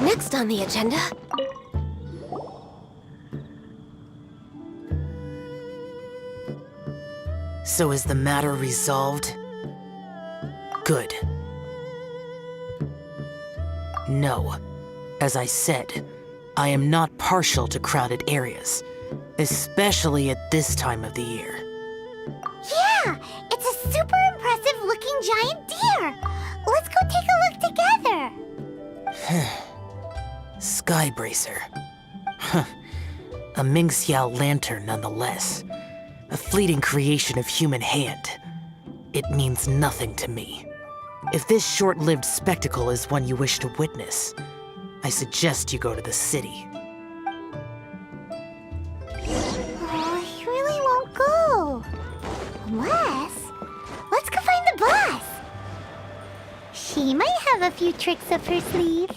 Next on the agenda... So is the matter resolved? Good. No. As I said, I am not partial to crowded areas, especially at this time of the year. Yeah! It's a super impressive looking giant deer! Let's go take a look together! Skybracer. Huh. A Mingxiao lantern nonetheless. A fleeting creation of human hand. It means nothing to me. If this short-lived spectacle is one you wish to witness, I suggest you go to the city. Oh, he really won't go. Unless... let's go find the boss! She might have a few tricks up her sleeve.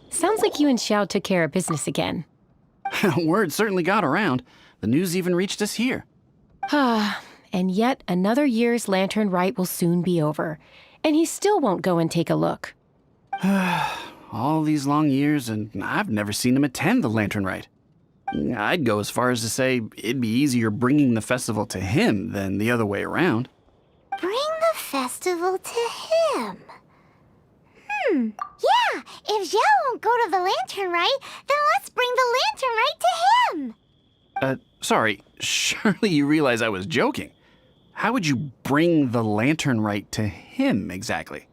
Sounds like you and Xiao took care of business again. Word certainly got around. The news even reached us here. And yet another year's Lantern Rite will soon be over, and he still won't go and take a look. All these long years, and I've never seen him attend the Lantern Rite. I'd go as far as to say it'd be easier bringing the festival to him than the other way around. Bring the festival to him. Yeah, if Xiao won't go to the Lantern Rite, then let's bring the Lantern Rite to him. Sorry, surely you realize I was joking. How would you bring the Lantern Rite to him exactly?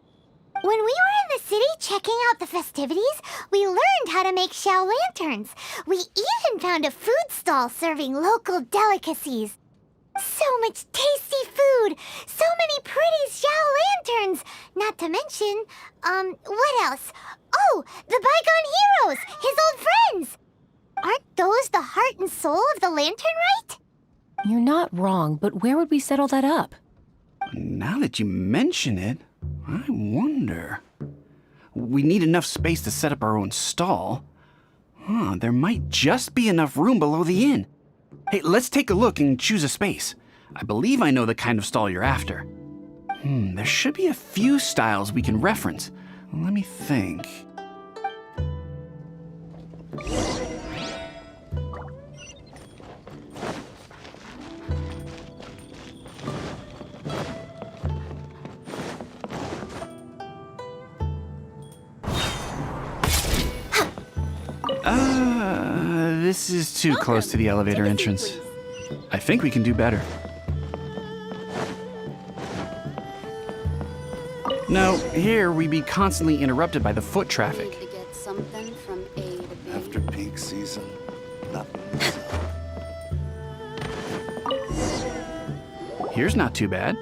When we were in the city checking out the festivities, we learned how to make Xiao lanterns. We even found a food stall serving local delicacies. So much tasty food! So many pretty Xiao lanterns! Not to mention, what else? Oh, the bygone heroes! His old friends! Aren't those the heart and soul of the Lantern Rite? You're not wrong, but where would we settle that up? Now that you mention it, I wonder. We need enough space to set up our own stall. There might just be enough room below the inn. Hey, let's take a look and choose a space. I believe I know the kind of stall you're after. There should be a few styles we can reference. Let me think. This is too close to the elevator entrance. I think we can do better. No, here we'd be constantly interrupted by the foot traffic. Need to get something from A to B. After peak season, nothing. Here's not too bad,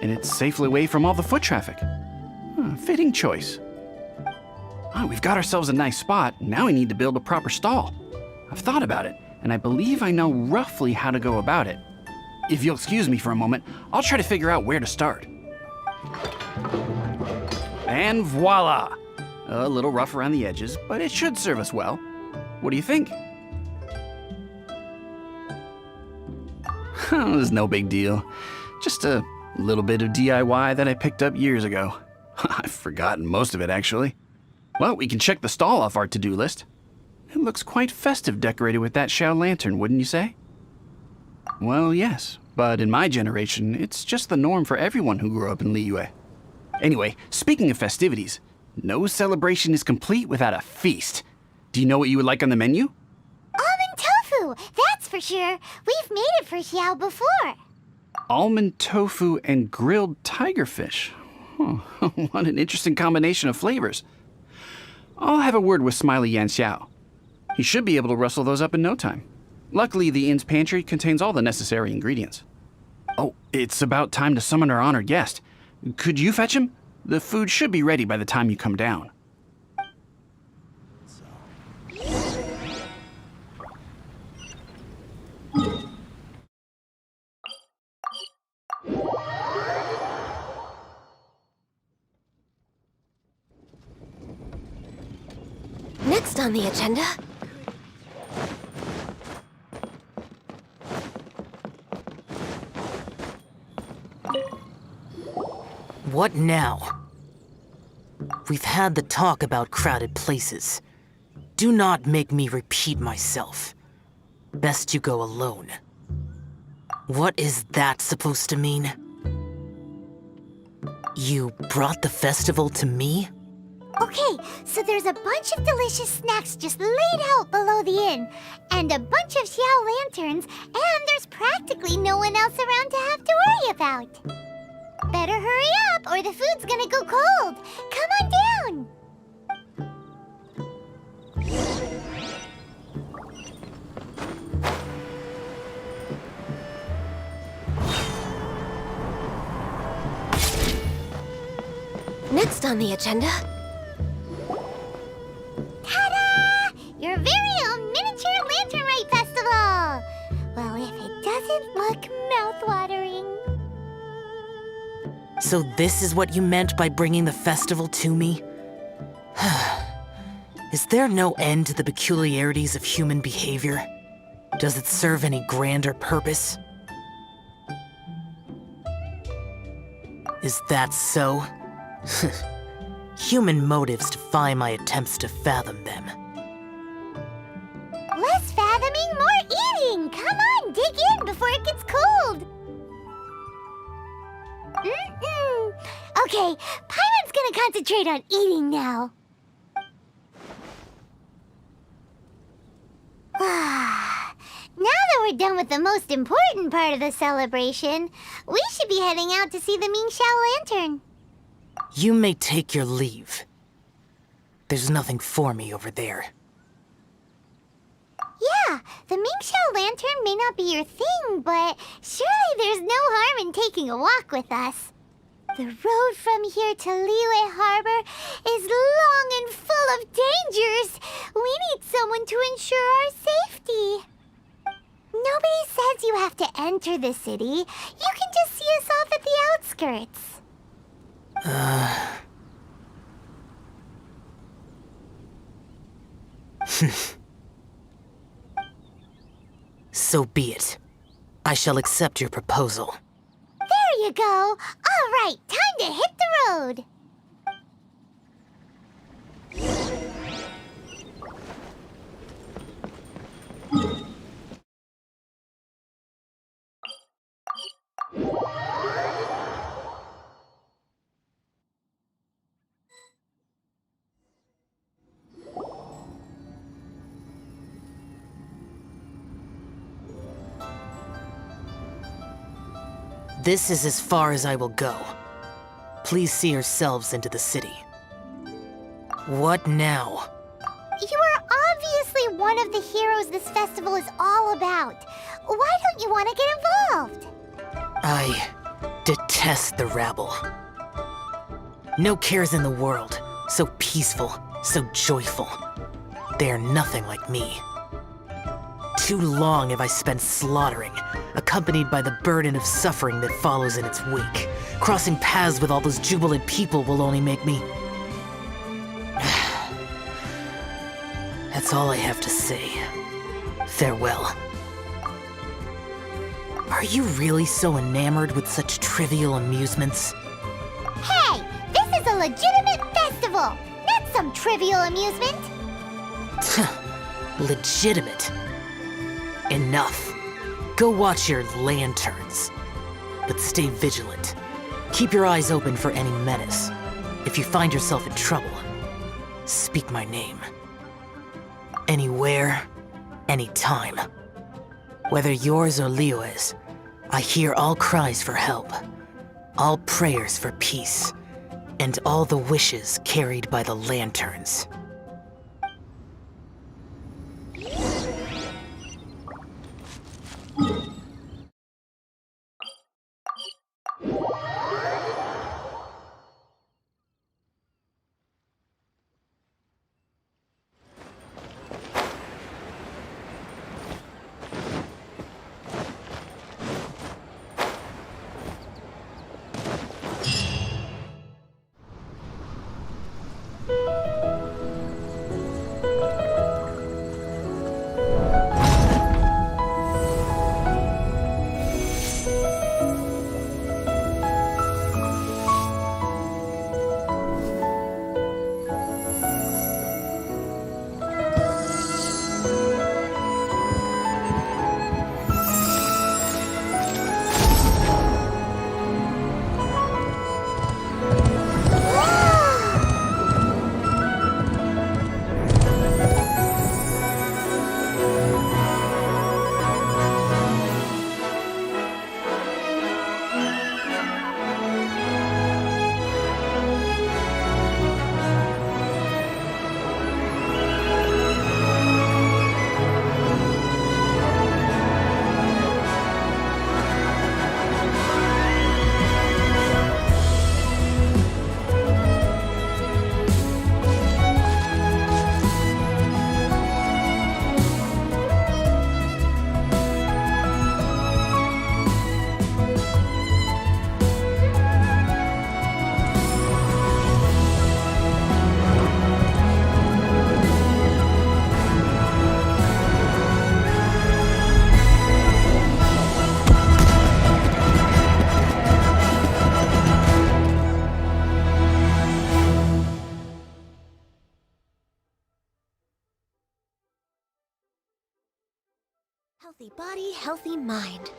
and it's safely away from all the foot traffic. Fitting choice. We've got ourselves a nice spot. Now we need to build a proper stall. I've thought about it, and I believe I know roughly how to go about it. If you'll excuse me for a moment, I'll try to figure out where to start. And voila! A little rough around the edges, but it should serve us well. What do you think? It's no big deal. Just a little bit of DIY that I picked up years ago. I've forgotten most of it, actually. Well, we can check the stall off our to-do list. It looks quite festive decorated with that Xiao lantern, wouldn't you say? Well, yes, but in my generation, it's just the norm for everyone who grew up in Liyue. Anyway, speaking of festivities, no celebration is complete without a feast. Do you know what you would like on the menu? Almond tofu! That's for sure. We've made it for Xiao before. Almond tofu and grilled tigerfish. What an interesting combination of flavors. I'll have a word with Smiley Yanxiao. He should be able to rustle those up in no time. Luckily, the inn's pantry contains all the necessary ingredients. Oh, it's about time to summon our honored guest. Could you fetch him? The food should be ready by the time you come down. Next on the agenda... What now? We've had the talk about crowded places. Do not make me repeat myself. Best you go alone. What is that supposed to mean? You brought the festival to me? Okay, so there's a bunch of delicious snacks just laid out below the inn, and a bunch of Xiao lanterns, and there's practically no one else around to have to worry about. Better hurry up, or the food's gonna go cold. Come on down. Next on the agenda. Ta-da! Your very own miniature Lantern Rite Festival! Well, if it doesn't look mouth-watering. So this is what you meant by bringing the festival to me? Is there no end to the peculiarities of human behavior? Does it serve any grander purpose? Is that so? Human motives defy my attempts to fathom them. Less fathoming, more eating! Come on, dig in before it gets cold! Okay, Pyron's gonna concentrate on eating now. Now that we're done with the most important part of the celebration, we should be heading out to see the Ming Xiao Lantern. You may take your leave. There's nothing for me over there. Yeah, the Ming Xiao Lantern may not be your thing, but surely there's no harm in taking a walk with us. The road from here to Liyue Harbor is long and full of dangers. We need someone to ensure our safety. Nobody says you have to enter the city. You can just see us off at the outskirts. So be it. I shall accept your proposal. There you go. All right, time to hit the road. This is as far as I will go. Please see yourselves into the city. What now? You are obviously one of the heroes this festival is all about. Why don't you want to get involved? I detest the rabble. No cares in the world, so peaceful, so joyful. They are nothing like me. Too long have I spent slaughtering, accompanied by the burden of suffering that follows in its wake. Crossing paths with all those jubilant people will only make me... That's all I have to say. Farewell. Are you really so enamored with such trivial amusements? Hey, this is a legitimate festival, not some trivial amusement. Legitimate. Enough. Go watch your lanterns. But stay vigilant. Keep your eyes open for any menace. If you find yourself in trouble, speak my name. Anywhere, anytime. Whether yours or Liyue's, I hear all cries for help, all prayers for peace, and all the wishes carried by the lanterns. Healthy body, healthy mind.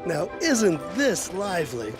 Now, isn't this lively?